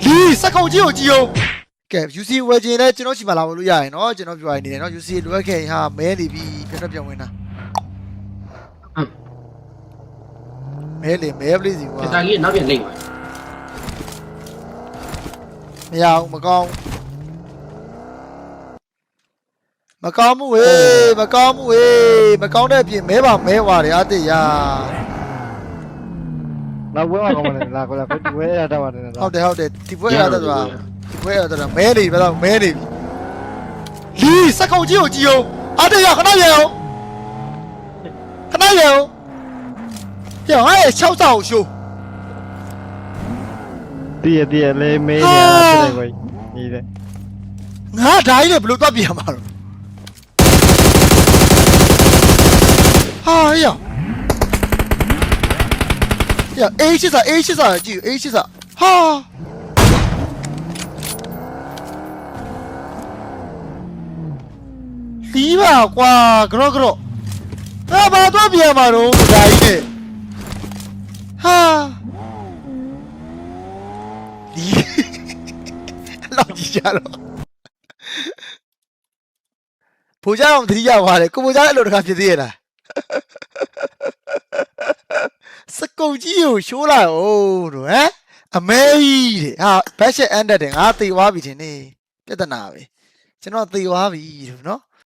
လီစက်ကောင်ကြီးကိုကြည့်အောင်ကဲ UC ဝယ်ခြင်းလဲကျွန်တော်ရှိမှလာလို့ရရင်เนาะကျွန်တော်ပြောရနေတယ်เนาะ UC လွယ်ခဲ့ဟာမဲနေပြီပြန်တော့ပြန်ဝင်တာမဲပလေးစီကွာ တာကြီးနောက်ပြန်လိမ့်ပါ မရအောင်မကောင်းမှုဝေးမကောင်းတဲ့အပြင်မဲပါမဲွာတယ်အတေးရ လာဝဲအောင်ကောင်းတယ်လာကိုလာဝဲရတော့ပါတယ်လား ဟုတ်တယ်ဒီပွဲရတော့ဒီပွဲရတော့မဲနေပြီတော့မဲနေပြီလီစက်ကောင်ကြီးကိုကြည့်အောင်အတေးရခဏရအောင်ပြောင်းဟဲ့6ဆောက်ရှိုး တည့်လေးမေးနေတာတဲ့ကွယ်ညီတဲ့ ငါဓာကြီးနဲ့ဘယ်လိုတွက်ပြန်မှာတော့ဟာရA8စာကြည့်A8စာဟာလီးပါကွာကြော့ငါဘာတွက်ပြန်မှာတော့ဓာကြီးနဲ့ဟာလီးလောက်ကြည့်ကြတော့ဖိုးကြအောင်သတိရသွားတယ်ကိုဖိုးကြအဲ့လိုတခါဖြစ်သေးရလားစကုတ်ကြီးကိုရှိုးလိုက်အောင်တို့ဟမ်အမဲကြီးတဲ့ဟာဘက်ရှက်အန်တက်တယ်ငါသေသွားပြီထင်နေပြဿနာပဲကျွန်တော်သေသွားပြီတို့နော်